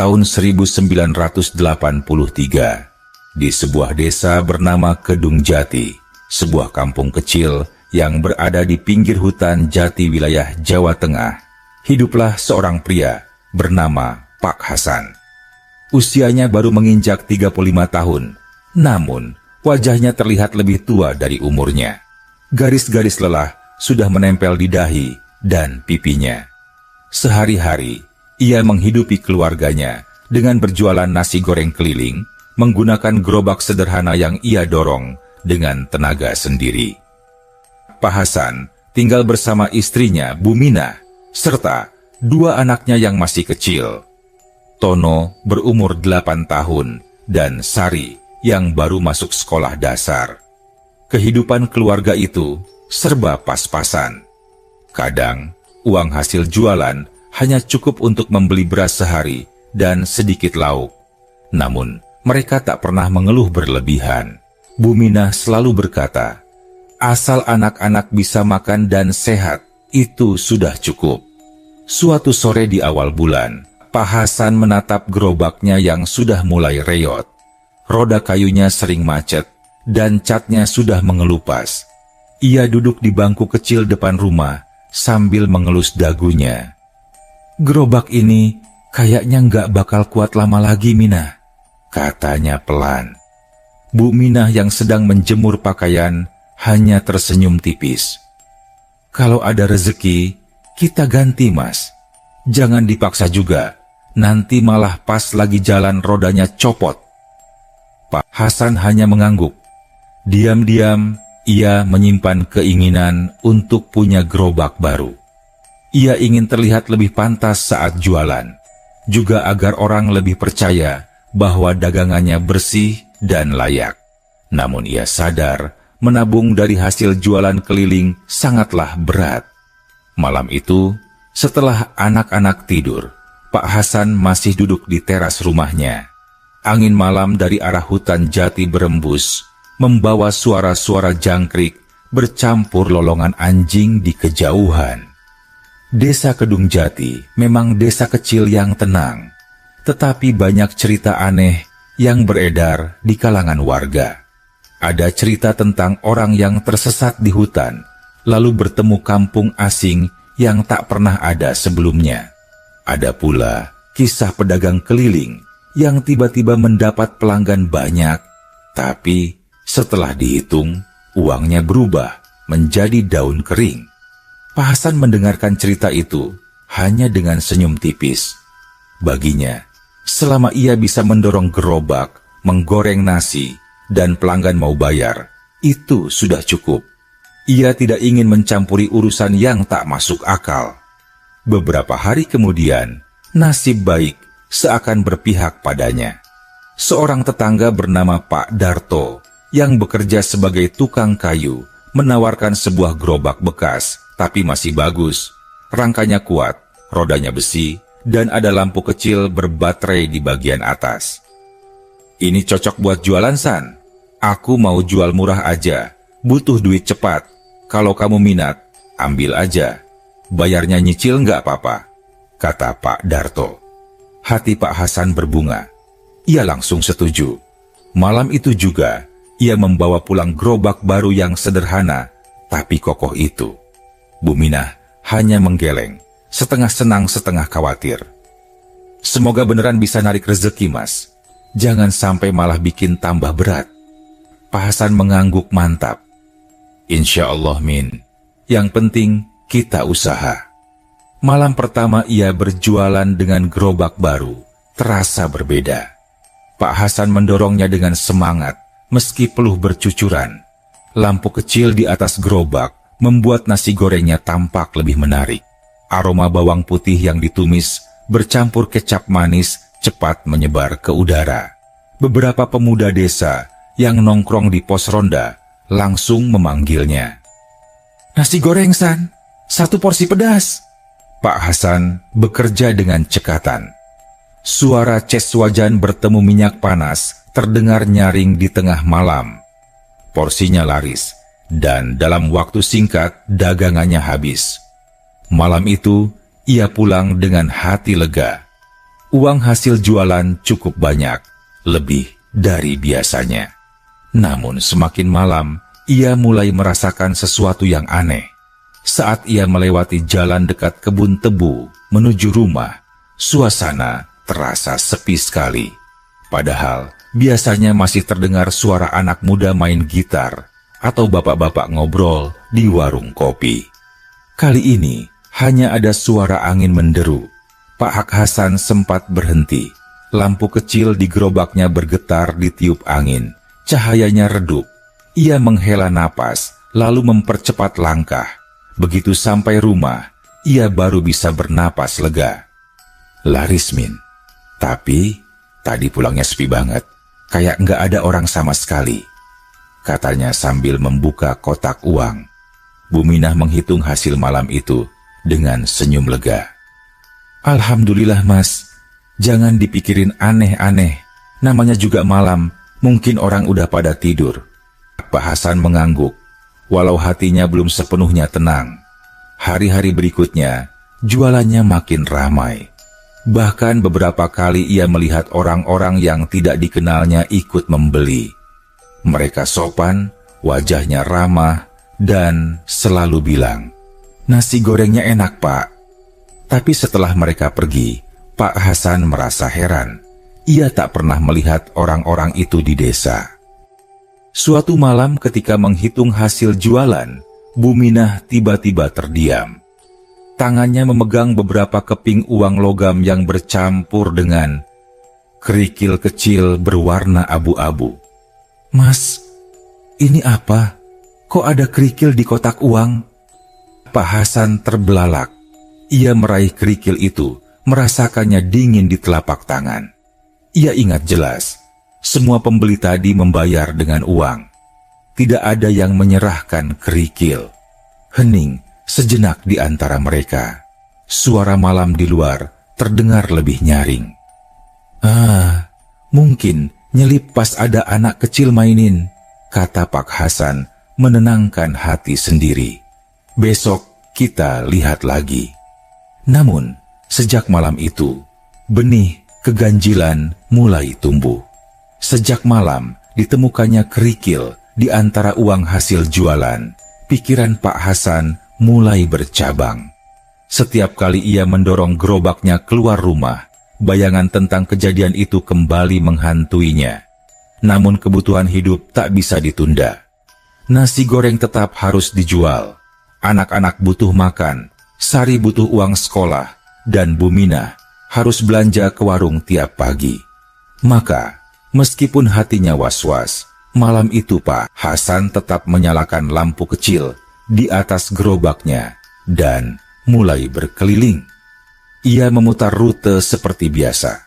tahun 1983 di sebuah desa bernama Kedung Jati, sebuah kampung kecil yang berada di pinggir hutan jati wilayah Jawa Tengah. Hiduplah seorang pria bernama Pak Hasan. Usianya baru menginjak 35 tahun, namun wajahnya terlihat lebih tua dari umurnya. Garis-garis lelah sudah menempel di dahi dan pipinya. Sehari-hari, ia menghidupi keluarganya dengan berjualan nasi goreng keliling, menggunakan gerobak sederhana yang ia dorong dengan tenaga sendiri. Pak Hasan tinggal bersama istrinya, Buminah, serta 2 anaknya yang masih kecil. Tono berumur 8 tahun dan Sari yang baru masuk sekolah dasar. Kehidupan keluarga itu serba pas-pasan. Kadang, uang hasil jualan hanya cukup untuk membeli beras sehari dan sedikit lauk. Namun, mereka tak pernah mengeluh berlebihan. Buminah selalu berkata, asal anak-anak bisa makan dan sehat, itu sudah cukup. Suatu sore di awal bulan, Pak Hasan menatap gerobaknya yang sudah mulai reyot. Roda kayunya sering macet dan catnya sudah mengelupas. Ia duduk di bangku kecil depan rumah sambil mengelus dagunya. Gerobak ini kayaknya nggak bakal kuat lama lagi, Minah, katanya pelan. Bu Minah yang sedang menjemur pakaian hanya tersenyum tipis. Kalau ada rezeki, kita ganti, Mas. Jangan dipaksa juga, nanti malah pas lagi jalan rodanya copot. Pak Hasan hanya mengangguk. Diam-diam, ia menyimpan keinginan untuk punya gerobak baru. Ia ingin terlihat lebih pantas saat jualan, juga agar orang lebih percaya bahwa dagangannya bersih dan layak. Namun ia sadar, menabung dari hasil jualan keliling sangatlah berat. Malam itu, setelah anak-anak tidur, Pak Hasan masih duduk di teras rumahnya. Angin malam dari arah hutan jati berembus, membawa suara-suara jangkrik bercampur lolongan anjing di kejauhan. Desa Kedung Jati memang desa kecil yang tenang, tetapi banyak cerita aneh yang beredar di kalangan warga. Ada cerita tentang orang yang tersesat di hutan, lalu bertemu kampung asing yang tak pernah ada sebelumnya. Ada pula kisah pedagang keliling yang tiba-tiba mendapat pelanggan banyak, tapi setelah dihitung, uangnya berubah menjadi daun kering. Pak Hasan mendengarkan cerita itu hanya dengan senyum tipis. Baginya, selama ia bisa mendorong gerobak, menggoreng nasi, dan pelanggan mau bayar, itu sudah cukup. Ia tidak ingin mencampuri urusan yang tak masuk akal. Beberapa hari kemudian, nasib baik seakan berpihak padanya. Seorang tetangga bernama Pak Darto yang bekerja sebagai tukang kayu menawarkan sebuah gerobak bekas, tapi masih bagus. Rangkanya kuat, rodanya besi, dan ada lampu kecil berbaterai di bagian atas. Ini cocok buat jualan, San. Aku mau jual murah aja, butuh duit cepat. Kalau kamu minat, ambil aja. Bayarnya nyicil nggak apa-apa, kata Pak Darto. Hati Pak Hasan berbunga. Ia langsung setuju. Malam itu juga, ia membawa pulang gerobak baru yang sederhana, tapi kokoh itu. Buminah hanya menggeleng, setengah senang setengah khawatir. Semoga beneran bisa narik rezeki, Mas. Jangan sampai malah bikin tambah berat. Pak Hasan mengangguk mantap. Insya Allah, Min. Yang penting kita usaha. Malam pertama ia berjualan dengan gerobak baru, terasa berbeda. Pak Hasan mendorongnya dengan semangat, meski peluh bercucuran. Lampu kecil di atas gerobak membuat nasi gorengnya tampak lebih menarik. Aroma bawang putih yang ditumis bercampur kecap manis cepat menyebar ke udara. Beberapa pemuda desa yang nongkrong di pos ronda langsung memanggilnya. Nasi goreng, San, 1 porsi pedas. Pak Hasan bekerja dengan cekatan. Suara ces wajan bertemu minyak panas terdengar nyaring di tengah malam. Porsinya laris, dan dalam waktu singkat dagangannya habis. Malam itu, ia pulang dengan hati lega. Uang hasil jualan cukup banyak, lebih dari biasanya. Namun semakin malam, ia mulai merasakan sesuatu yang aneh. Saat ia melewati jalan dekat kebun tebu menuju rumah, suasana terasa sepi sekali. Padahal biasanya masih terdengar suara anak muda main gitar atau bapak-bapak ngobrol di warung kopi. Kali ini hanya ada suara angin menderu. Pak Hak Hasan sempat berhenti. Lampu kecil di gerobaknya bergetar ditiup angin. Cahayanya redup. Ia menghela napas, lalu mempercepat langkah. Begitu sampai rumah, ia baru bisa bernapas lega. Larismin. Tapi, tadi pulangnya sepi banget. Kayak nggak ada orang sama sekali. Katanya sambil membuka kotak uang. Bu Minah menghitung hasil malam itu dengan senyum lega. Alhamdulillah mas, jangan dipikirin aneh-aneh. Namanya juga malam, mungkin orang udah pada tidur. Pak Hasan mengangguk, walau hatinya belum sepenuhnya tenang. Hari-hari berikutnya, jualannya makin ramai. Bahkan beberapa kali ia melihat orang-orang yang tidak dikenalnya ikut membeli. Mereka sopan, wajahnya ramah, dan selalu bilang, "Nasi gorengnya enak pak." Tapi setelah mereka pergi, Pak Hasan merasa heran. Ia tak pernah melihat orang-orang itu di desa. Suatu malam ketika menghitung hasil jualan, Bu Minah tiba-tiba terdiam. Tangannya memegang beberapa keping uang logam yang bercampur dengan kerikil kecil berwarna abu-abu. "Mas, ini apa? Kok ada kerikil di kotak uang?" Pak Hasan terbelalak. Ia meraih kerikil itu, merasakannya dingin di telapak tangan. Ia ingat jelas, semua pembeli tadi membayar dengan uang. Tidak ada yang menyerahkan kerikil. Hening sejenak di antara mereka. Suara malam di luar terdengar lebih nyaring. Mungkin nyelip pas ada anak kecil mainin, kata Pak Hasan menenangkan hati sendiri. Besok kita lihat lagi. Namun, sejak malam itu, benih keganjilan mulai tumbuh. Sejak malam, ditemukannya kerikil di antara uang hasil jualan. Pikiran Pak Hasan mulai bercabang. Setiap kali ia mendorong gerobaknya keluar rumah, bayangan tentang kejadian itu kembali menghantuinya. Namun kebutuhan hidup tak bisa ditunda. Nasi goreng tetap harus dijual. Anak-anak butuh makan. Sari butuh uang sekolah, dan Bu Minah harus belanja ke warung tiap pagi. Maka, meskipun hatinya was-was, malam itu Pak Hasan tetap menyalakan lampu kecil di atas gerobaknya dan mulai berkeliling. Ia memutar rute seperti biasa.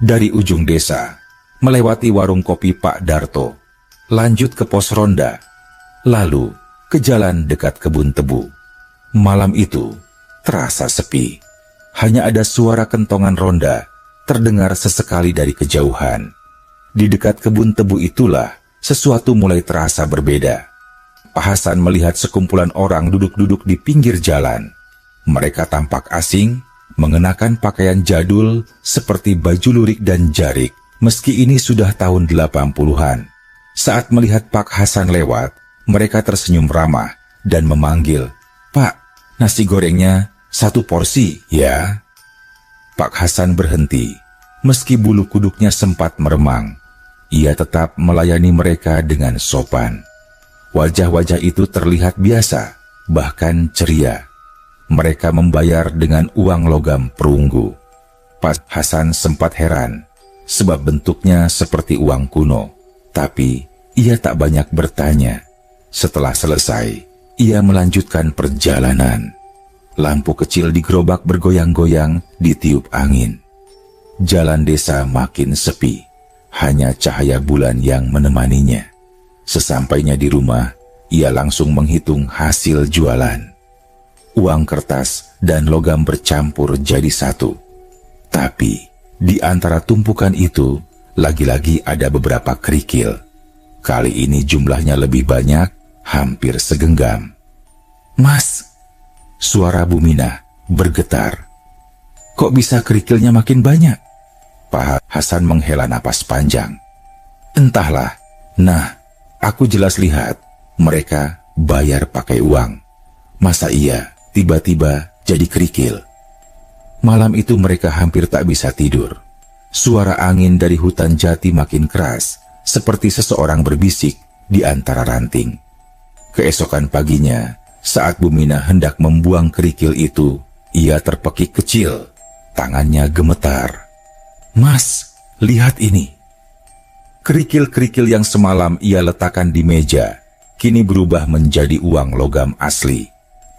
Dari ujung desa, melewati warung kopi Pak Darto, lanjut ke pos ronda, lalu ke jalan dekat kebun tebu. Malam itu terasa sepi. Hanya ada suara kentongan ronda terdengar sesekali dari kejauhan. Di dekat kebun tebu itulah sesuatu mulai terasa berbeda. Pak Hasan melihat sekumpulan orang duduk-duduk di pinggir jalan. Mereka tampak asing, mengenakan pakaian jadul seperti baju lurik dan jarik, meski ini sudah tahun 80-an. Saat melihat Pak Hasan lewat, mereka tersenyum ramah dan memanggil, "Pak, nasi gorengnya 1 porsi, ya?" Pak Hasan berhenti. Meski bulu kuduknya sempat meremang, ia tetap melayani mereka dengan sopan. Wajah-wajah itu terlihat biasa, bahkan ceria. Mereka membayar dengan uang logam perunggu. Pak Hasan sempat heran, sebab bentuknya seperti uang kuno. Tapi ia tak banyak bertanya. Setelah selesai, ia melanjutkan perjalanan. Lampu kecil di gerobak bergoyang-goyang ditiup angin. Jalan desa makin sepi, hanya cahaya bulan yang menemaninya. Sesampainya di rumah, ia langsung menghitung hasil jualan. Uang kertas dan logam bercampur jadi satu. Tapi, di antara tumpukan itu, lagi-lagi ada beberapa kerikil. Kali ini jumlahnya lebih banyak, hampir segenggam. "Mas," suara Bu Minah bergetar. "Kok bisa kerikilnya makin banyak?" Pak Hasan menghela napas panjang. Entahlah. Nah, aku jelas lihat mereka bayar pakai uang. Masa iya tiba-tiba jadi kerikil? Malam itu mereka hampir tak bisa tidur. Suara angin dari hutan jati makin keras, seperti seseorang berbisik di antara ranting. Keesokan paginya, saat Buminah hendak membuang kerikil itu, ia terpekik kecil. Tangannya gemetar. Mas, lihat ini. Kerikil-kerikil yang semalam ia letakkan di meja, kini berubah menjadi uang logam asli.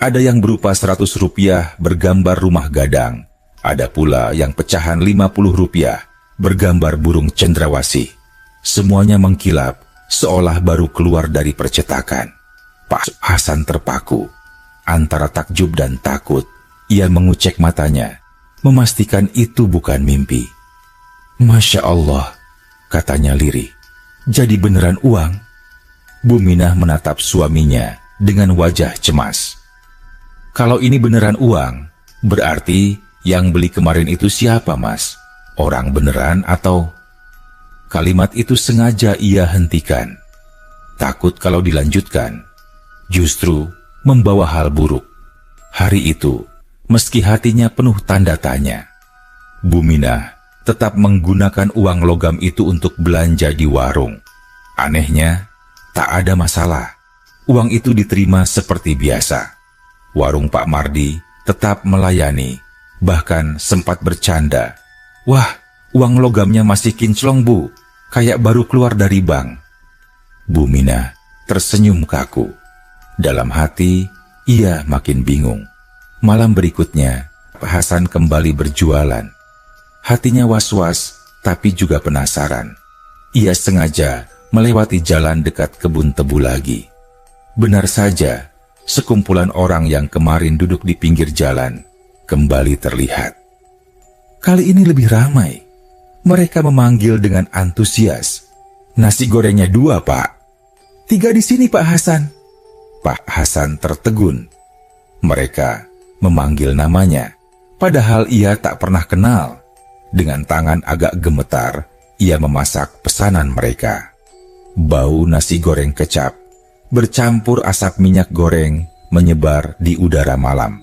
Ada yang berupa 100 rupiah bergambar rumah gadang. Ada pula yang pecahan 50 rupiah bergambar burung cendrawasih. Semuanya mengkilap, seolah baru keluar dari percetakan. Pak Hasan terpaku. Antara takjub dan takut, ia mengucek matanya, memastikan itu bukan mimpi. Masya Allah, katanya lirih. Jadi beneran uang? Buminah menatap suaminya dengan wajah cemas. Kalau ini beneran uang, berarti yang beli kemarin itu siapa, Mas? Orang beneran atau... Kalimat itu sengaja ia hentikan. Takut kalau dilanjutkan, justru membawa hal buruk. Hari itu, meski hatinya penuh tanda tanya, Buminah tetap menggunakan uang logam itu untuk belanja di warung. Anehnya, tak ada masalah. Uang itu diterima seperti biasa. Warung Pak Mardi tetap melayani, bahkan sempat bercanda. Wah, uang logamnya masih kinclong, Bu. Kayak baru keluar dari bank. Buminah tersenyum kaku. Dalam hati, ia makin bingung. Malam berikutnya, Pak Hasan kembali berjualan. Hatinya was-was, tapi juga penasaran. Ia sengaja melewati jalan dekat kebun tebu lagi. Benar saja, sekumpulan orang yang kemarin duduk di pinggir jalan kembali terlihat. Kali ini lebih ramai. Mereka memanggil dengan antusias. Nasi gorengnya 2, Pak. 3 di sini, Pak Hasan. Pak Hasan tertegun. Mereka memanggil namanya, padahal ia tak pernah kenal. Dengan tangan agak gemetar, ia memasak pesanan mereka. Bau nasi goreng kecap bercampur asap minyak goreng menyebar di udara malam.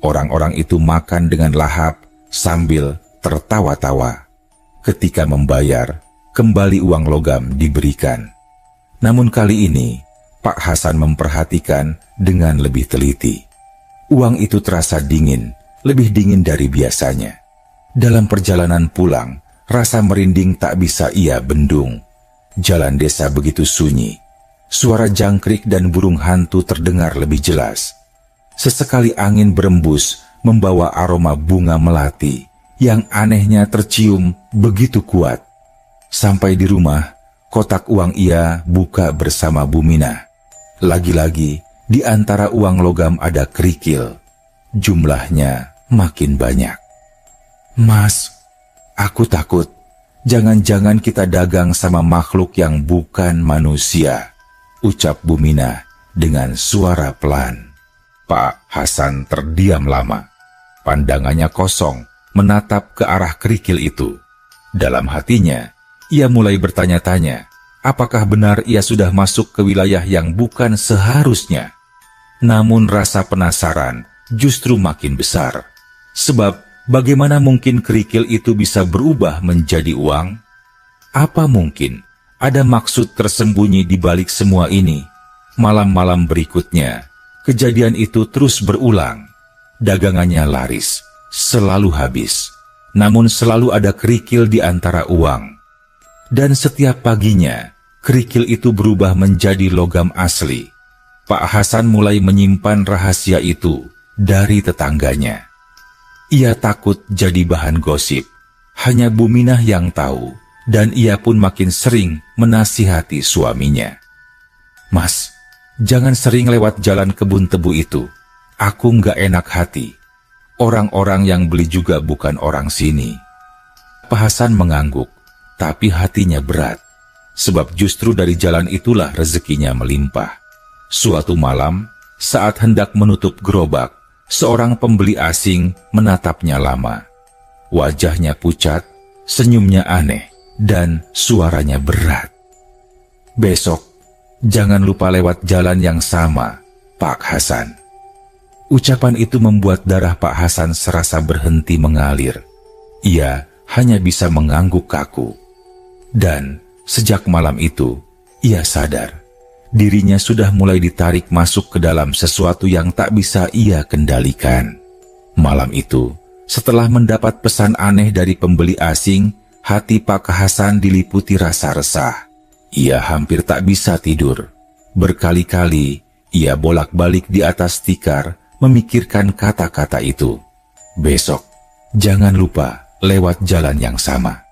Orang-orang itu makan dengan lahap sambil tertawa-tawa. Ketika membayar, kembali uang logam diberikan. Namun kali ini, Pak Hasan memperhatikan dengan lebih teliti. Uang itu terasa dingin, lebih dingin dari biasanya. Dalam perjalanan pulang, rasa merinding tak bisa ia bendung. Jalan desa begitu sunyi. Suara jangkrik dan burung hantu terdengar lebih jelas. Sesekali angin berembus membawa aroma bunga melati yang anehnya tercium begitu kuat. Sampai di rumah, kotak uang ia buka bersama Buminah. Lagi-lagi, di antara uang logam ada kerikil. Jumlahnya makin banyak. Mas, aku takut. Jangan-jangan kita dagang sama makhluk yang bukan manusia, ucap Buminah dengan suara pelan. Pak Hasan terdiam lama. Pandangannya kosong, menatap ke arah kerikil itu. Dalam hatinya, ia mulai bertanya-tanya, apakah benar ia sudah masuk ke wilayah yang bukan seharusnya? Namun rasa penasaran justru makin besar. Sebab, bagaimana mungkin kerikil itu bisa berubah menjadi uang? Apa mungkin ada maksud tersembunyi di balik semua ini? Malam-malam berikutnya, kejadian itu terus berulang. Dagangannya laris, selalu habis. Namun selalu ada kerikil di antara uang. Dan setiap paginya, kerikil itu berubah menjadi logam asli. Pak Hasan mulai menyimpan rahasia itu dari tetangganya. Ia takut jadi bahan gosip. Hanya Buminah yang tahu, dan ia pun makin sering menasihati suaminya. Mas, jangan sering lewat jalan kebun tebu itu. Aku nggak enak hati. Orang-orang yang beli juga bukan orang sini. Pak Hasan mengangguk, tapi hatinya berat. Sebab justru dari jalan itulah rezekinya melimpah. Suatu malam, saat hendak menutup gerobak, seorang pembeli asing menatapnya lama. Wajahnya pucat, Senyumnya aneh dan suaranya berat. "Besok, jangan lupa lewat jalan yang sama, Pak Hasan." Ucapan itu membuat darah Pak Hasan serasa berhenti mengalir. Ia hanya bisa mengangguk kaku. Dan sejak malam itu, ia sadar dirinya sudah mulai ditarik masuk ke dalam sesuatu yang tak bisa ia kendalikan. Malam itu, setelah mendapat pesan aneh dari pembeli asing, hati Pak Hasan diliputi rasa resah. Ia hampir tak bisa tidur. Berkali-kali, ia bolak-balik di atas tikar memikirkan kata-kata itu. "Besok, jangan lupa lewat jalan yang sama."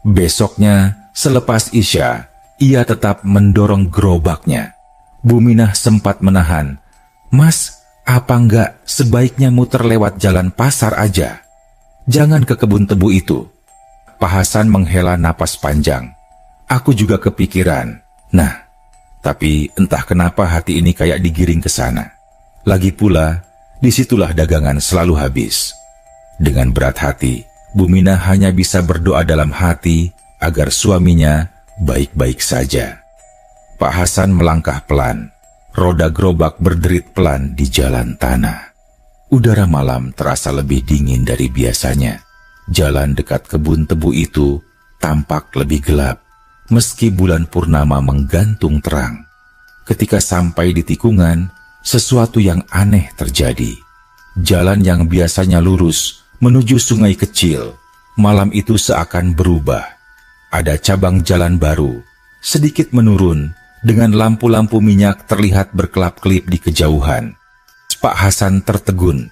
Besoknya, selepas Isya, ia tetap mendorong gerobaknya. Buminah sempat menahan. "Mas, apa enggak sebaiknya muter lewat jalan pasar aja? Jangan ke kebun tebu itu." Pak Hasan menghela napas panjang. "Aku juga kepikiran. Nah, tapi entah kenapa hati ini kayak digiring ke sana. Lagi pula, disitulah dagangan selalu habis." Dengan berat hati, Buminah hanya bisa berdoa dalam hati agar suaminya baik-baik saja. Pak Hasan melangkah pelan. Roda gerobak berderit pelan di jalan tanah. Udara malam terasa lebih dingin dari biasanya. Jalan dekat kebun tebu itu tampak lebih gelap, meski bulan purnama menggantung terang. Ketika sampai di tikungan, sesuatu yang aneh terjadi. Jalan yang biasanya lurus menuju sungai kecil, malam itu seakan berubah. Ada cabang jalan baru, sedikit menurun, dengan lampu-lampu minyak terlihat berkelap-kelip di kejauhan. Pak Hasan tertegun.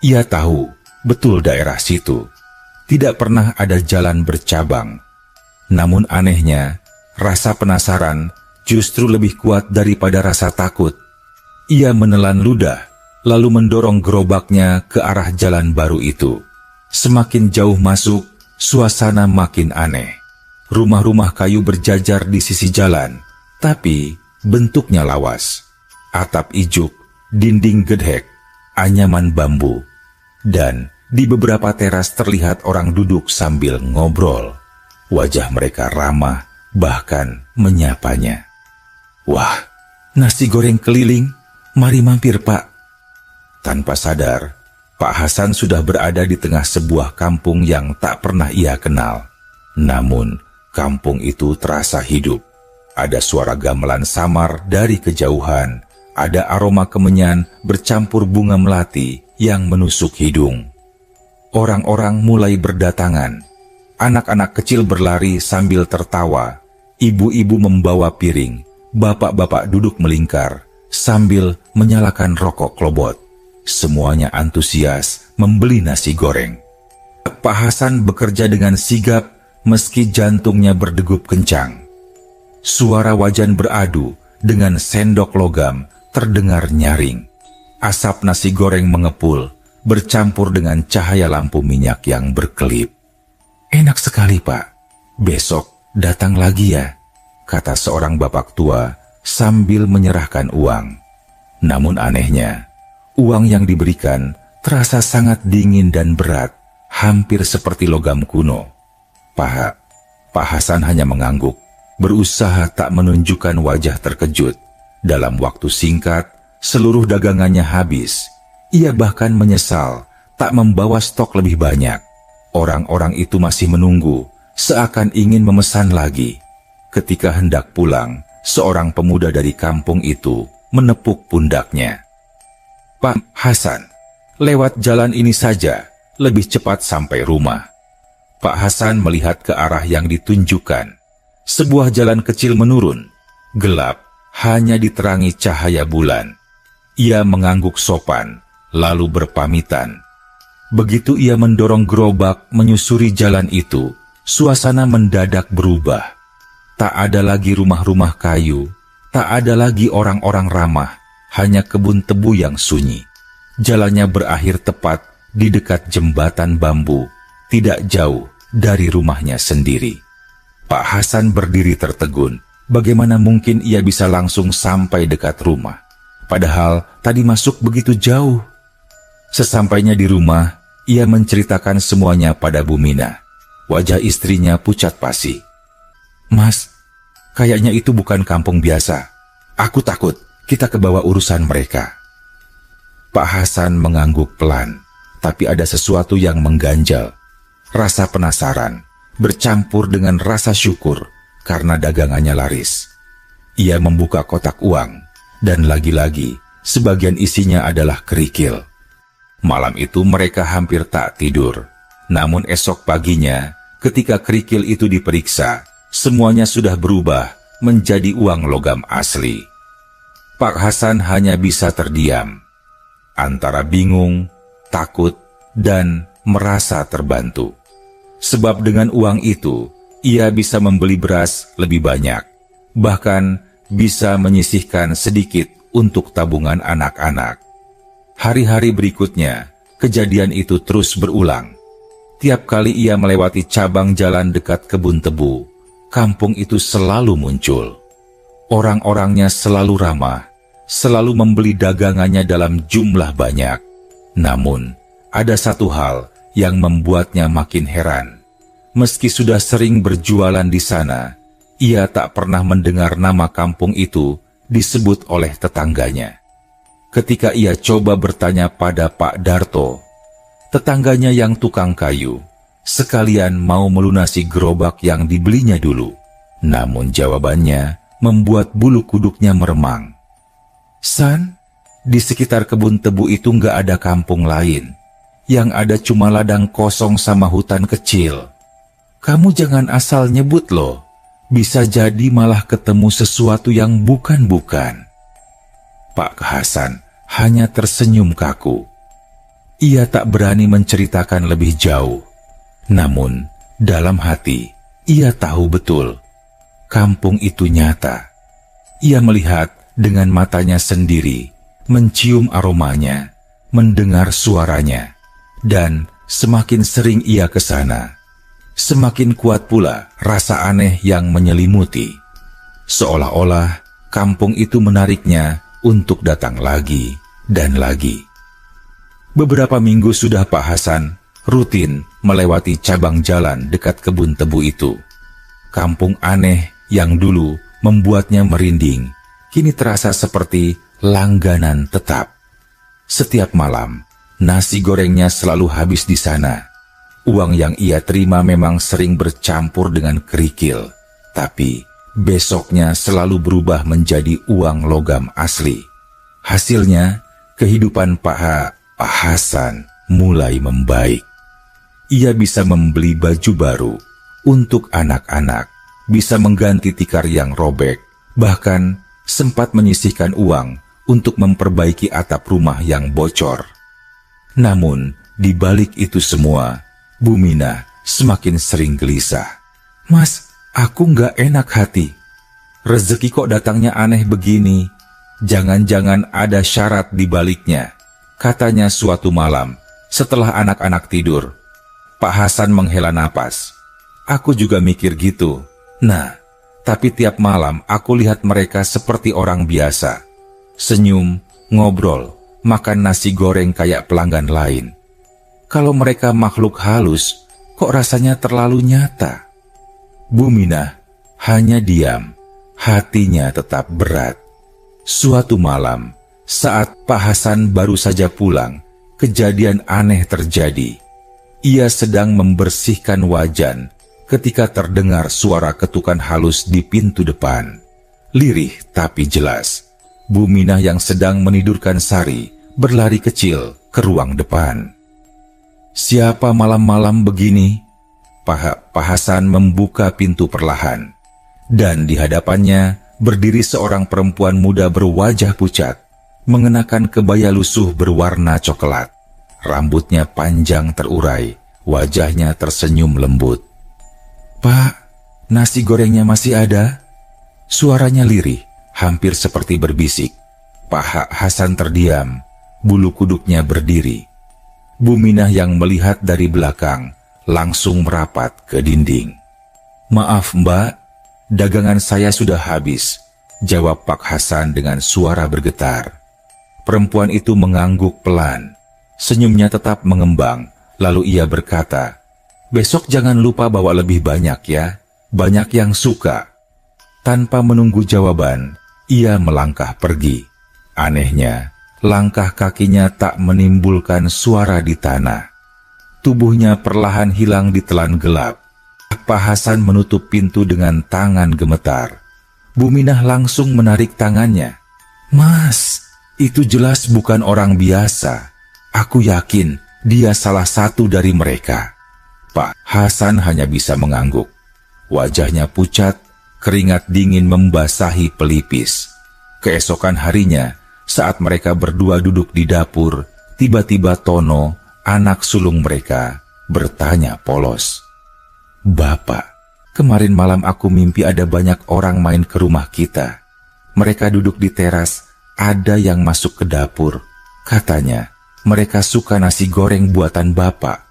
Ia tahu betul daerah situ tidak pernah ada jalan bercabang. Namun anehnya, rasa penasaran justru lebih kuat daripada rasa takut. Ia menelan ludah, lalu mendorong gerobaknya ke arah jalan baru itu. Semakin jauh masuk, suasana makin aneh. Rumah-rumah kayu berjajar di sisi jalan, tapi bentuknya lawas. Atap ijuk, dinding gedhek, anyaman bambu, dan di beberapa teras terlihat orang duduk sambil ngobrol. Wajah mereka ramah, bahkan menyapanya. "Wah, nasi goreng keliling, mari mampir Pak." Tanpa sadar, Pak Hasan sudah berada di tengah sebuah kampung yang tak pernah ia kenal. Namun, kampung itu terasa hidup. Ada suara gamelan samar dari kejauhan. Ada aroma kemenyan bercampur bunga melati yang menusuk hidung. Orang-orang mulai berdatangan. Anak-anak kecil berlari sambil tertawa. Ibu-ibu membawa piring. Bapak-bapak duduk melingkar sambil menyalakan rokok klobot. Semuanya antusias membeli nasi goreng. Pak Hasan bekerja dengan sigap meski jantungnya berdegup kencang. Suara wajan beradu dengan sendok logam terdengar nyaring. Asap nasi goreng mengepul, bercampur dengan cahaya lampu minyak yang berkelip. "Enak sekali Pak, besok datang lagi ya," kata seorang bapak tua sambil menyerahkan uang. Namun anehnya, uang yang diberikan terasa sangat dingin dan berat, hampir seperti logam kuno. Pak Hasan hanya mengangguk, berusaha tak menunjukkan wajah terkejut. Dalam waktu singkat, seluruh dagangannya habis. Ia bahkan menyesal tak membawa stok lebih banyak. Orang-orang itu masih menunggu, seakan ingin memesan lagi. Ketika hendak pulang, seorang pemuda dari kampung itu menepuk pundaknya. "Pak Hasan, lewat jalan ini saja, lebih cepat sampai rumah." Pak Hasan melihat ke arah yang ditunjukkan. Sebuah jalan kecil menurun, gelap, hanya diterangi cahaya bulan. Ia mengangguk sopan, lalu berpamitan. Begitu ia mendorong gerobak menyusuri jalan itu, suasana mendadak berubah. Tak ada lagi rumah-rumah kayu, tak ada lagi orang-orang ramah, hanya kebun tebu yang sunyi. Jalannya berakhir tepat di dekat jembatan bambu, tidak jauh dari rumahnya sendiri. Pak Hasan berdiri tertegun. Bagaimana mungkin ia bisa langsung sampai dekat rumah? Padahal tadi masuk begitu jauh. Sesampainya di rumah, ia menceritakan semuanya pada Buminah. Wajah istrinya pucat pasi. "Mas, kayaknya itu bukan kampung biasa. Aku takut kita kebawa urusan mereka." Pak Hasan mengangguk pelan, tapi ada sesuatu yang mengganjal. Rasa penasaran bercampur dengan rasa syukur karena dagangannya laris. Ia membuka kotak uang, dan lagi-lagi sebagian isinya adalah kerikil. Malam itu mereka hampir tak tidur. Namun esok paginya, ketika kerikil itu diperiksa, semuanya sudah berubah menjadi uang logam asli. Pak Hasan hanya bisa terdiam, antara bingung, takut, dan merasa terbantu. Sebab dengan uang itu, ia bisa membeli beras lebih banyak, bahkan bisa menyisihkan sedikit untuk tabungan anak-anak. Hari-hari berikutnya, kejadian itu terus berulang. Tiap kali ia melewati cabang jalan dekat kebun tebu, kampung itu selalu muncul. Orang-orangnya selalu ramah, selalu membeli dagangannya dalam jumlah banyak. Namun, ada satu hal yang membuatnya makin heran. Meski sudah sering berjualan di sana, ia tak pernah mendengar nama kampung itu disebut oleh tetangganya. Ketika ia coba bertanya pada Pak Darto, tetangganya yang tukang kayu, sekalian mau melunasi gerobak yang dibelinya dulu. Namun jawabannya membuat bulu kuduknya meremang. "San, di sekitar kebun tebu itu nggak ada kampung lain. Yang ada cuma ladang kosong sama hutan kecil. Kamu jangan asal nyebut loh. Bisa jadi malah ketemu sesuatu yang bukan-bukan." Pak Hasan hanya tersenyum kaku. Ia tak berani menceritakan lebih jauh. Namun, dalam hati, ia tahu betul. Kampung itu nyata. Ia melihat dengan matanya sendiri, mencium aromanya, mendengar suaranya. Dan semakin sering ia ke sana, semakin kuat pula rasa aneh yang menyelimuti. Seolah-olah kampung itu menariknya untuk datang lagi dan lagi. Beberapa minggu sudah Pak Hasan rutin melewati cabang jalan dekat kebun tebu itu. Kampung aneh yang dulu membuatnya merinding, kini terasa seperti langganan tetap. Setiap malam, nasi gorengnya selalu habis di sana. Uang yang ia terima memang sering bercampur dengan kerikil, tapi besoknya selalu berubah menjadi uang logam asli. Hasilnya, kehidupan Pak Hasan mulai membaik. Ia bisa membeli baju baru untuk anak-anak, bisa mengganti tikar yang robek, bahkan sempat menyisihkan uang untuk memperbaiki atap rumah yang bocor. Namun, di balik itu semua, Bu Minah semakin sering gelisah. "Mas, aku nggak enak hati. Rezeki kok datangnya aneh begini. Jangan-jangan ada syarat di baliknya," katanya suatu malam setelah anak-anak tidur. Pak Hasan menghela napas. "Aku juga mikir gitu. Nah, tapi tiap malam aku lihat mereka seperti orang biasa. Senyum, ngobrol, makan nasi goreng kayak pelanggan lain. Kalau mereka makhluk halus, kok rasanya terlalu nyata?" Bu Minah hanya diam, hatinya tetap berat. Suatu malam, saat Pak Hasan baru saja pulang, kejadian aneh terjadi. Ia sedang membersihkan wajan ketika terdengar suara ketukan halus di pintu depan. Lirih tapi jelas, Bu Minah yang sedang menidurkan Sari berlari kecil ke ruang depan. "Siapa malam-malam begini?" Pak Hasan membuka pintu perlahan, dan di hadapannya berdiri seorang perempuan muda berwajah pucat, mengenakan kebaya lusuh berwarna coklat. Rambutnya panjang terurai, wajahnya tersenyum lembut. "Pak, nasi gorengnya masih ada?" Suaranya lirih, hampir seperti berbisik. Pak Hasan terdiam, bulu kuduknya berdiri. Bu Minah yang melihat dari belakang langsung merapat ke dinding. "Maaf Mbak, dagangan saya sudah habis," jawab Pak Hasan dengan suara bergetar. Perempuan itu mengangguk pelan, senyumnya tetap mengembang, lalu ia berkata, Besok jangan lupa bawa lebih banyak ya, banyak yang suka. Tanpa menunggu jawaban, ia melangkah pergi. Anehnya, langkah kakinya tak menimbulkan suara di tanah. Tubuhnya perlahan hilang di telan gelap. Pak Hasan menutup pintu dengan tangan gemetar. Buminah langsung menarik tangannya. "Mas, itu jelas bukan orang biasa. Aku yakin dia salah satu dari mereka." Pak Hasan hanya bisa mengangguk. Wajahnya pucat, keringat dingin membasahi pelipis. Keesokan harinya, saat mereka berdua duduk di dapur, tiba-tiba Tono, anak sulung mereka, bertanya polos, "Bapak, kemarin malam aku mimpi ada banyak orang main ke rumah kita. Mereka duduk di teras, ada yang masuk ke dapur. Katanya, mereka suka nasi goreng buatan Bapak."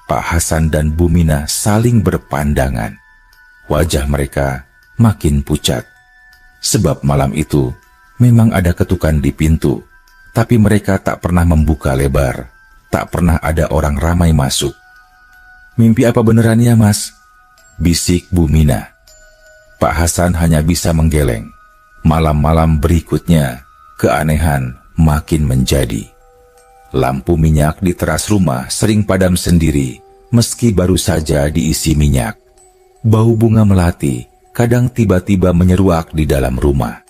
Pak Hasan dan Buminah saling berpandangan. Wajah mereka makin pucat. Sebab malam itu memang ada ketukan di pintu, tapi mereka tak pernah membuka lebar. Tak pernah ada orang ramai masuk. "Mimpi apa beneran ya, Mas?" bisik Buminah. Pak Hasan hanya bisa menggeleng. Malam-malam berikutnya, keanehan makin menjadi. Lampu minyak di teras rumah sering padam sendiri, meski baru saja diisi minyak. Bau bunga melati kadang tiba-tiba menyeruak di dalam rumah.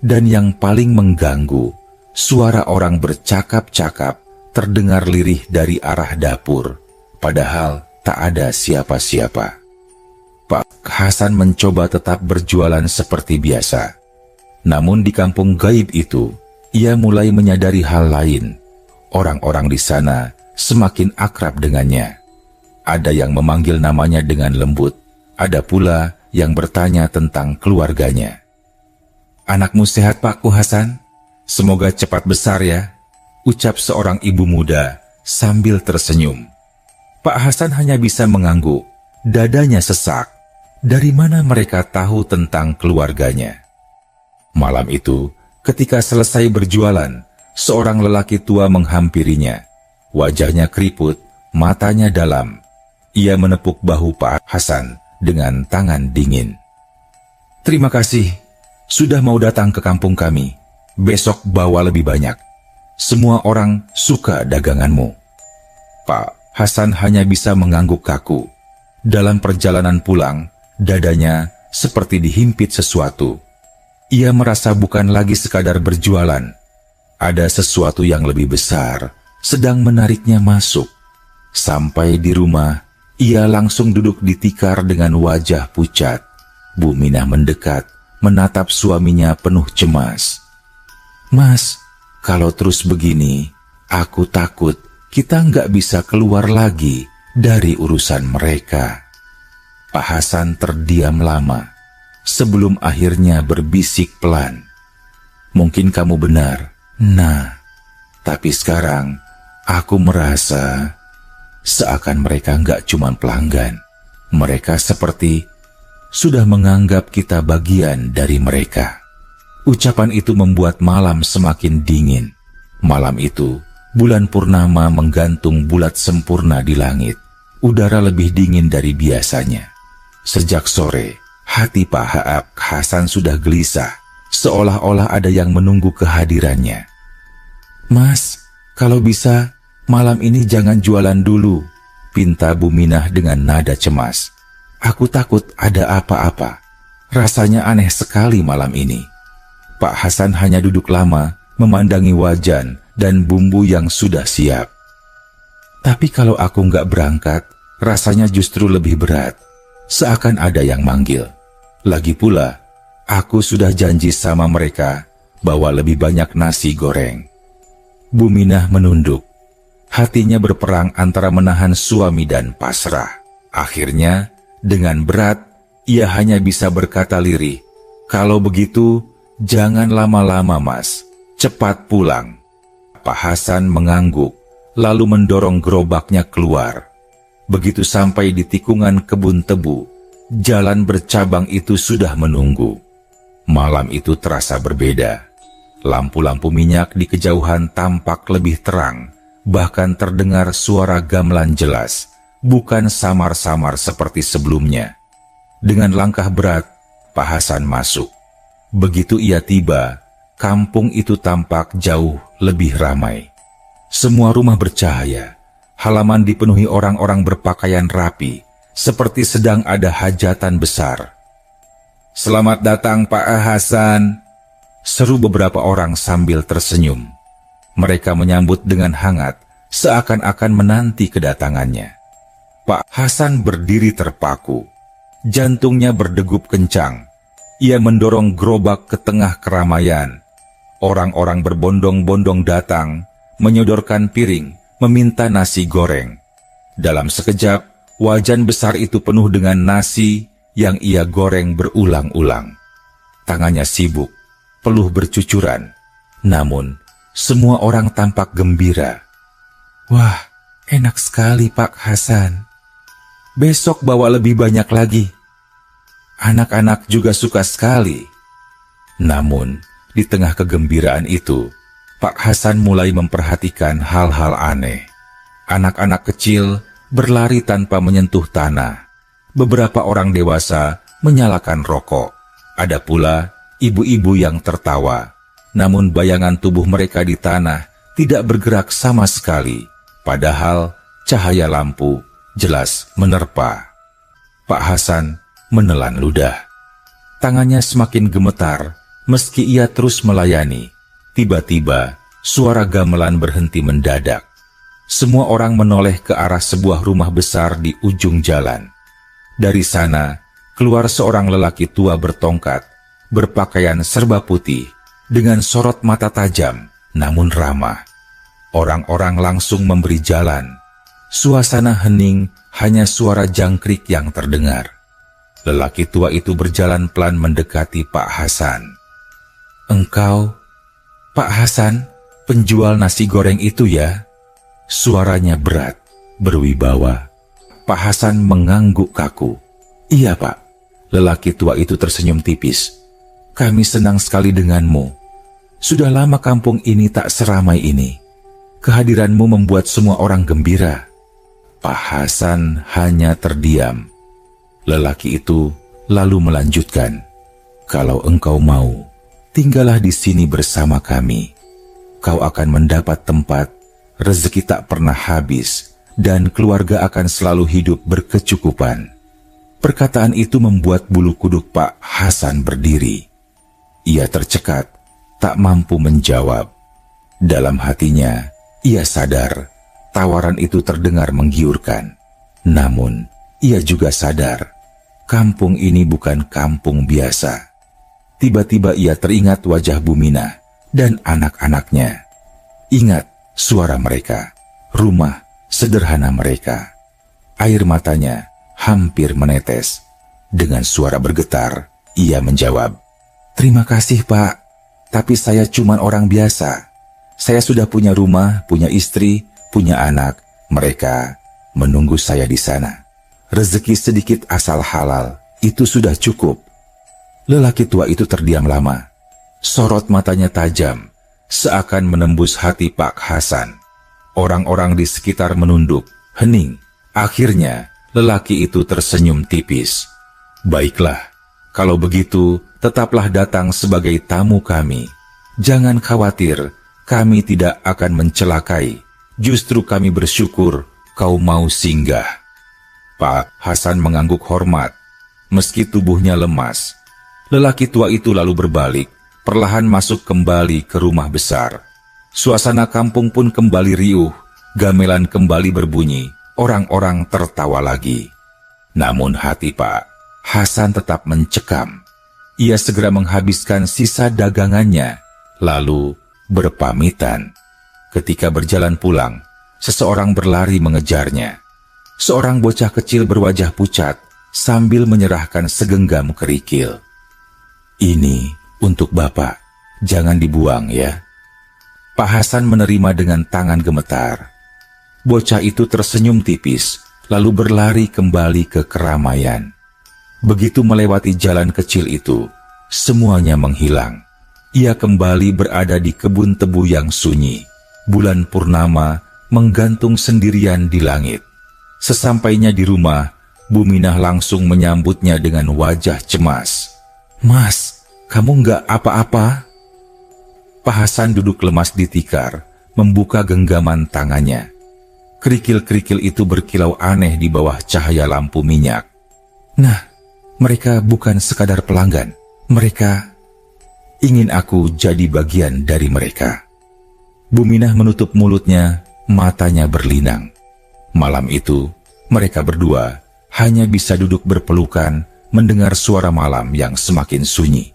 Dan yang paling mengganggu, suara orang bercakap-cakap terdengar lirih dari arah dapur, padahal tak ada siapa-siapa. Pak Hasan mencoba tetap berjualan seperti biasa. Namun di kampung gaib itu, ia mulai menyadari hal lain. Orang-orang di sana semakin akrab dengannya. Ada yang memanggil namanya dengan lembut, ada pula yang bertanya tentang keluarganya. "Anakmu sehat, Pakku Hasan? Semoga cepat besar ya," ucap seorang ibu muda sambil tersenyum. Pak Hasan hanya bisa mengangguk, dadanya sesak. Dari mana mereka tahu tentang keluarganya? Malam itu, ketika selesai berjualan, seorang lelaki tua menghampirinya. Wajahnya keriput, matanya dalam. Ia menepuk bahu Pak Hasan dengan tangan dingin. "Terima kasih, sudah mau datang ke kampung kami. Besok bawa lebih banyak. Semua orang suka daganganmu." Pak Hasan hanya bisa mengangguk kaku. Dalam perjalanan pulang, dadanya seperti dihimpit sesuatu. Ia merasa bukan lagi sekadar berjualan. Ada sesuatu yang lebih besar sedang menariknya masuk. Sampai di rumah, ia langsung duduk di tikar dengan wajah pucat. Buminah mendekat, menatap suaminya penuh cemas. "Mas, kalau terus begini, aku takut kita nggak bisa keluar lagi dari urusan mereka." Pak Hasan terdiam lama, sebelum akhirnya berbisik pelan. "Mungkin kamu benar. Nah, tapi sekarang aku merasa seakan mereka nggak cuma pelanggan. Mereka seperti sudah menganggap kita bagian dari mereka." Ucapan itu membuat malam semakin dingin. Malam itu, bulan purnama menggantung bulat sempurna di langit. Udara lebih dingin dari biasanya. Sejak sore, hati Pak Hasan sudah gelisah, seolah-olah ada yang menunggu kehadirannya. "Mas, kalau bisa, malam ini jangan jualan dulu," pinta Buminah dengan nada cemas. "Aku takut ada apa-apa. Rasanya aneh sekali malam ini." Pak Hasan hanya duduk lama, memandangi wajan dan bumbu yang sudah siap. "Tapi kalau aku nggak berangkat, rasanya justru lebih berat. Seakan ada yang manggil. Lagi pula, aku sudah janji sama mereka bawa lebih banyak nasi goreng." Buminah menunduk. Hatinya berperang antara menahan suami dan pasrah. Akhirnya, dengan berat, ia hanya bisa berkata lirih, "Kalau begitu, jangan lama-lama, Mas. Cepat pulang." Pak Hasan mengangguk, lalu mendorong gerobaknya keluar. Begitu sampai di tikungan kebun tebu, jalan bercabang itu sudah menunggu. Malam itu terasa berbeda. Lampu-lampu minyak di kejauhan tampak lebih terang, bahkan terdengar suara gamelan jelas. bukan samar-samar seperti sebelumnya. Dengan langkah berat, Pak Hasan masuk. Begitu ia tiba, kampung itu tampak jauh lebih ramai. Semua rumah bercahaya, halaman dipenuhi orang-orang berpakaian rapi, seperti sedang ada hajatan besar. "Selamat datang Pak Hasan," seru beberapa orang sambil tersenyum. Mereka menyambut dengan hangat, seakan-akan menanti kedatangannya. Pak Hasan berdiri terpaku. Jantungnya berdegup kencang. Ia mendorong gerobak ke tengah keramaian. Orang-orang berbondong-bondong datang, menyodorkan piring, meminta nasi goreng. Dalam sekejap, wajan besar itu penuh dengan nasi yang ia goreng berulang-ulang. Tangannya sibuk, peluh bercucuran. Namun, semua orang tampak gembira. "Wah, enak sekali Pak Hasan. Besok bawa lebih banyak lagi. Anak-anak juga suka sekali." Namun, di tengah kegembiraan itu, Pak Hasan mulai memperhatikan hal-hal aneh. Anak-anak kecil berlari tanpa menyentuh tanah. Beberapa orang dewasa menyalakan rokok. Ada pula ibu-ibu yang tertawa. Namun bayangan tubuh mereka di tanah tidak bergerak sama sekali. Padahal cahaya lampu jelas menerpa. Pak Hasan menelan ludah. Tangannya semakin gemetar meski ia terus melayani. Tiba-tiba suara gamelan berhenti mendadak. Semua orang menoleh ke arah sebuah rumah besar di ujung jalan. Dari sana keluar seorang lelaki tua bertongkat, berpakaian serba putih, dengan sorot mata tajam namun ramah. Orang-orang langsung memberi jalan. Suasana hening, hanya suara jangkrik yang terdengar. Lelaki tua itu berjalan pelan mendekati Pak Hasan. "Engkau, Pak Hasan, penjual nasi goreng itu ya?" Suaranya berat, berwibawa. Pak Hasan mengangguk kaku. "Iya Pak." Lelaki tua itu tersenyum tipis. "Kami senang sekali denganmu. Sudah lama kampung ini tak seramai ini. Kehadiranmu membuat semua orang gembira." Pak Hasan hanya terdiam. Lelaki itu lalu melanjutkan, "Kalau engkau mau, tinggallah di sini bersama kami. Kau akan mendapat tempat, rezeki tak pernah habis, dan keluarga akan selalu hidup berkecukupan." Perkataan itu membuat bulu kuduk Pak Hasan berdiri. Ia tercekat, tak mampu menjawab. Dalam hatinya, ia sadar tawaran itu terdengar menggiurkan. Namun, ia juga sadar kampung ini bukan kampung biasa. Tiba-tiba ia teringat wajah Buminah dan anak-anaknya. Ingat suara mereka, rumah sederhana mereka. Air matanya hampir menetes. Dengan suara bergetar, ia menjawab, "Terima kasih Pak, tapi saya cuma orang biasa. Saya sudah punya rumah, punya istri, punya anak. Mereka menunggu saya di sana. Rezeki sedikit asal halal, itu sudah cukup." Lelaki tua itu terdiam lama. Sorot matanya tajam, seakan menembus hati Pak Hasan. Orang-orang di sekitar menunduk, hening. Akhirnya, lelaki itu tersenyum tipis. "Baiklah, kalau begitu, tetaplah datang sebagai tamu kami. Jangan khawatir, kami tidak akan mencelakai. Justru kami bersyukur kau mau singgah." Pak Hasan mengangguk hormat, meski tubuhnya lemas. Lelaki tua itu lalu berbalik, perlahan masuk kembali ke rumah besar. Suasana kampung pun kembali riuh, gamelan kembali berbunyi, orang-orang tertawa lagi. Namun hati Pak Hasan tetap mencekam. Ia segera menghabiskan sisa dagangannya, lalu berpamitan. Ketika berjalan pulang, seseorang berlari mengejarnya. Seorang bocah kecil berwajah pucat sambil menyerahkan segenggam kerikil. "Ini untuk Bapak, jangan dibuang ya." Pak Hasan menerima dengan tangan gemetar. Bocah itu tersenyum tipis, lalu berlari kembali ke keramaian. Begitu melewati jalan kecil itu, semuanya menghilang. Ia kembali berada di kebun tebu yang sunyi. Bulan purnama menggantung sendirian di langit. Sesampainya di rumah, Bu Minah langsung menyambutnya dengan wajah cemas. "Mas, kamu nggak apa-apa?" Pak Hasan duduk lemas di tikar, membuka genggaman tangannya. Kerikil-kerikil itu berkilau aneh di bawah cahaya lampu minyak. "Nah, mereka bukan sekadar pelanggan. Mereka ingin aku jadi bagian dari mereka." Bu Minah menutup mulutnya, matanya berlinang. Malam itu, mereka berdua hanya bisa duduk berpelukan, mendengar suara malam yang semakin sunyi.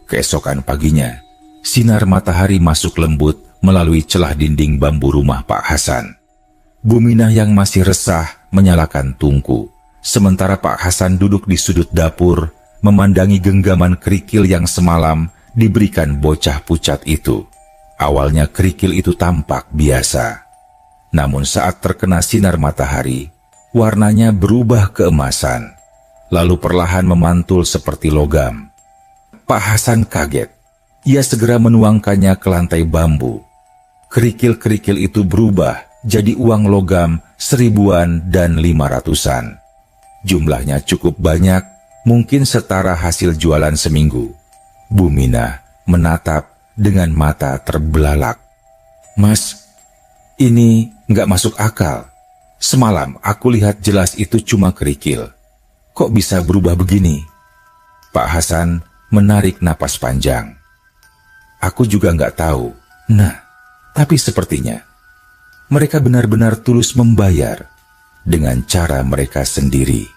Keesokan paginya, sinar matahari masuk lembut melalui celah dinding bambu rumah Pak Hasan. Bu Minah yang masih resah menyalakan tungku, sementara Pak Hasan duduk di sudut dapur, memandangi genggaman kerikil yang semalam diberikan bocah pucat itu. Awalnya kerikil itu tampak biasa, namun saat terkena sinar matahari, warnanya berubah keemasan, lalu perlahan memantul seperti logam. Pak Hasan kaget. Ia segera menuangkannya ke lantai bambu. Kerikil-kerikil itu berubah jadi uang logam 1000-an dan 500-an. Jumlahnya cukup banyak, mungkin setara hasil jualan seminggu. Bu Minah menatap dengan mata terbelalak. "Mas, ini nggak masuk akal. Semalam aku lihat jelas itu cuma kerikil. Kok bisa berubah begini?" Pak Hasan menarik napas panjang. "Aku juga nggak tahu. Nah, tapi sepertinya mereka benar-benar tulus membayar dengan cara mereka sendiri."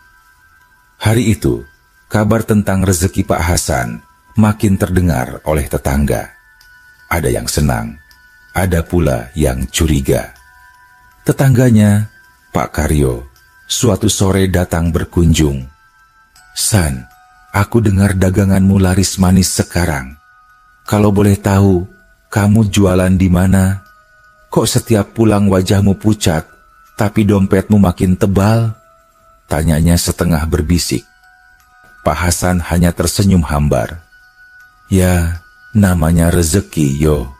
Hari itu, kabar tentang rezeki Pak Hasan makin terdengar oleh tetangga. Ada yang senang, ada pula yang curiga. Tetangganya, Pak Karyo, suatu sore datang berkunjung. "San, aku dengar daganganmu laris manis sekarang. Kalau boleh tahu, kamu jualan di mana? Kok setiap pulang wajahmu pucat, tapi dompetmu makin tebal?" Tanyanya setengah berbisik. Pak Hasan hanya tersenyum hambar. "Ya, namanya rezeki, yo.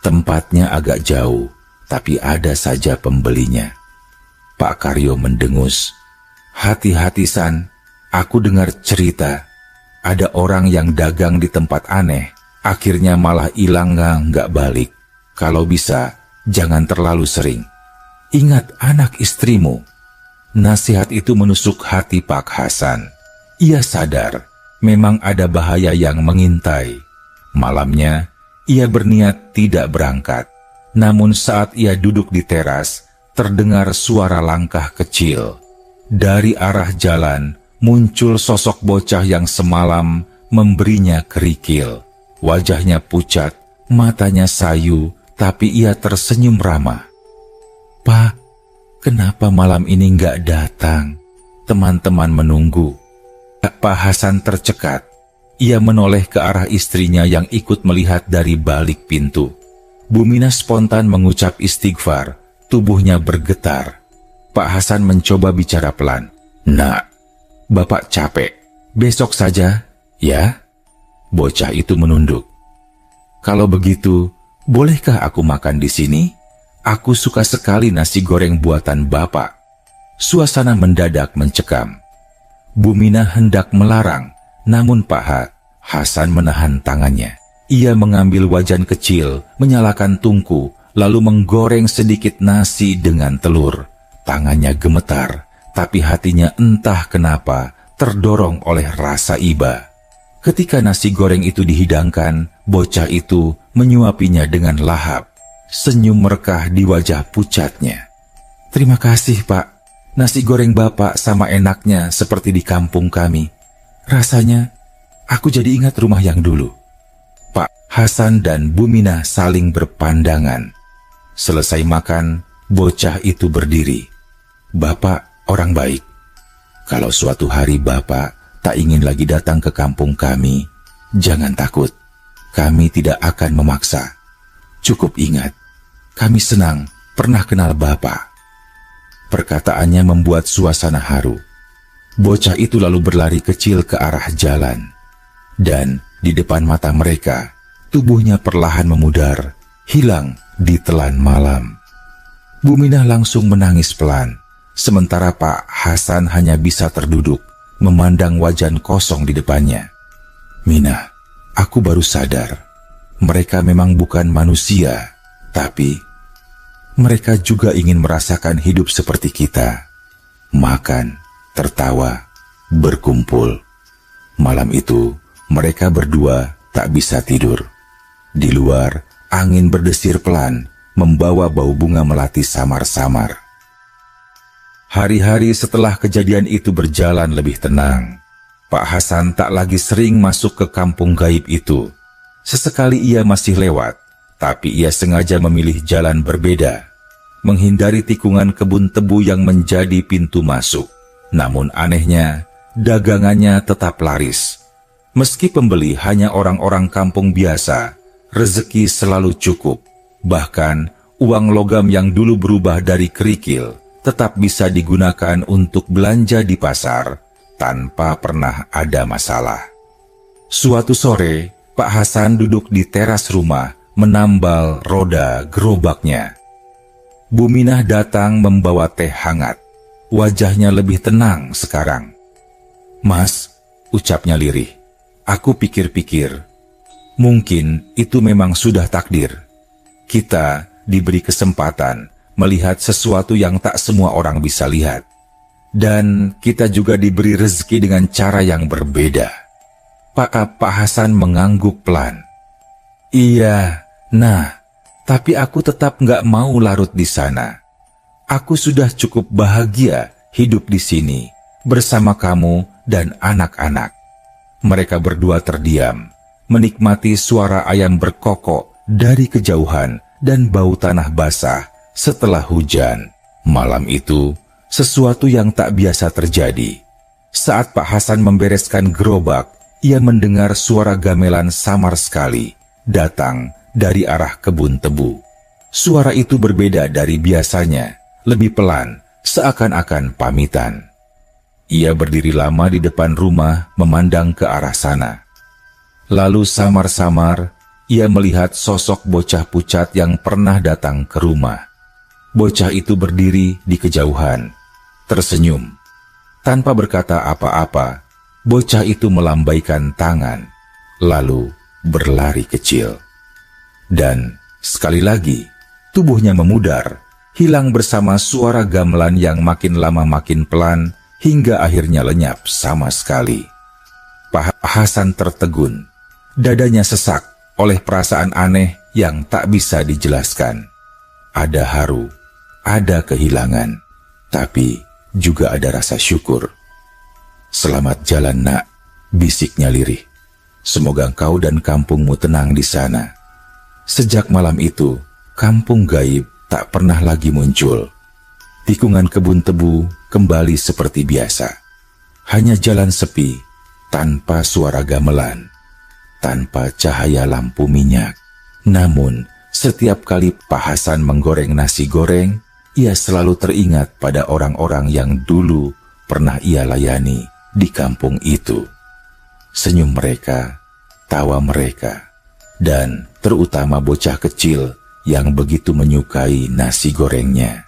Tempatnya agak jauh, tapi ada saja pembelinya." Pak Karyo mendengus. "Hati-hati, San. Aku dengar cerita. Ada orang yang dagang di tempat aneh, akhirnya malah hilang nggak balik. Kalau bisa, jangan terlalu sering. Ingat anak istrimu." Nasihat itu menusuk hati Pak Hasan. Ia sadar memang ada bahaya yang mengintai. Malamnya, ia berniat tidak berangkat. Namun saat ia duduk di teras, terdengar suara langkah kecil. Dari arah jalan, muncul sosok bocah yang semalam memberinya kerikil. Wajahnya pucat, matanya sayu, tapi ia tersenyum ramah. "Pak, kenapa malam ini nggak datang? Teman-teman menunggu." Pak Hasan tercekat. Ia menoleh ke arah istrinya yang ikut melihat dari balik pintu. Bu Minah spontan mengucap istighfar, tubuhnya bergetar. Pak Hasan mencoba bicara pelan. "Nak, Bapak capek. Besok saja, ya?" Bocah itu menunduk. "Kalau begitu, bolehkah aku makan di sini? Aku suka sekali nasi goreng buatan Bapak." Suasana mendadak mencekam. Bu Minah hendak melarang, namun Pak Hasan menahan tangannya. Ia mengambil wajan kecil, menyalakan tungku, lalu menggoreng sedikit nasi dengan telur. Tangannya gemetar, tapi hatinya entah kenapa terdorong oleh rasa iba. Ketika nasi goreng itu dihidangkan, bocah itu menyuapinya dengan lahap. Senyum merekah di wajah pucatnya. "Terima kasih, Pak. Nasi goreng Bapak sama enaknya seperti di kampung kami. Rasanya, aku jadi ingat rumah yang dulu." Pak Hasan dan Bu Minah saling berpandangan. Selesai makan, bocah itu berdiri. "Bapak orang baik. Kalau suatu hari Bapak tak ingin lagi datang ke kampung kami, jangan takut. Kami tidak akan memaksa. Cukup ingat, kami senang pernah kenal Bapak." Perkataannya membuat suasana haru. Bocah itu lalu berlari kecil ke arah jalan. Dan di depan mata mereka, tubuhnya perlahan memudar, hilang di telan malam. Bu Minah langsung menangis pelan. sementara Pak Hasan hanya bisa terduduk, memandang wajan kosong di depannya. Mina, aku baru sadar, mereka memang bukan manusia, tapi mereka juga ingin merasakan hidup seperti kita. Makan, tertawa, berkumpul. Malam itu, mereka berdua tak bisa tidur. Di luar, angin berdesir pelan, membawa bau bunga melati samar-samar. Hari-hari setelah kejadian itu berjalan lebih tenang. Pak Hasan tak lagi sering masuk ke kampung gaib itu. Sesekali ia masih lewat, tapi ia sengaja memilih jalan berbeda, menghindari tikungan kebun tebu yang menjadi pintu masuk. Namun anehnya, dagangannya tetap laris. Meski pembeli hanya orang-orang kampung biasa, rezeki selalu cukup. Bahkan, uang logam yang dulu berubah dari kerikil tetap bisa digunakan untuk belanja di pasar tanpa pernah ada masalah. Suatu sore, Pak Hasan duduk di teras rumah menambal roda gerobaknya. Bu Minah datang membawa teh hangat. Wajahnya lebih tenang sekarang. Mas, ucapnya lirih, aku pikir-pikir, mungkin itu memang sudah takdir. Kita diberi kesempatan melihat sesuatu yang tak semua orang bisa lihat. Dan kita juga diberi rezeki dengan cara yang berbeda. Pak Hasan mengangguk pelan. Iya, nah, tapi aku tetap nggak mau larut di sana. Aku sudah cukup bahagia hidup di sini bersama kamu dan anak-anak. Mereka berdua terdiam, menikmati suara ayam berkokok dari kejauhan dan bau tanah basah setelah hujan. Malam itu, sesuatu yang tak biasa terjadi. Saat Pak Hasan membereskan gerobak, ia mendengar suara gamelan samar sekali datang dari arah kebun tebu. Suara itu berbeda dari biasanya, lebih pelan, seakan-akan pamitan. Ia berdiri lama di depan rumah memandang ke arah sana. Lalu samar-samar, ia melihat sosok bocah pucat yang pernah datang ke rumah. Bocah itu berdiri di kejauhan, tersenyum. Tanpa berkata apa-apa, bocah itu melambaikan tangan, lalu berlari kecil. Dan sekali lagi, tubuhnya memudar, hilang bersama suara gamelan yang makin lama makin pelan, hingga akhirnya lenyap sama sekali. Pak Hasan tertegun, dadanya sesak oleh perasaan aneh yang tak bisa dijelaskan. Ada haru, ada kehilangan, tapi juga ada rasa syukur. Selamat jalan nak, bisiknya lirih. Semoga kau dan kampungmu tenang di sana. Sejak malam itu, kampung gaib tak pernah lagi muncul. Tikungan kebun tebu kembali seperti biasa. Hanya jalan sepi, tanpa suara gamelan, tanpa cahaya lampu minyak. Namun, setiap kali Pak Hasan menggoreng nasi goreng, ia selalu teringat pada orang-orang yang dulu pernah ia layani di kampung itu. Senyum mereka, tawa mereka, dan terutama bocah kecil yang begitu menyukai nasi gorengnya.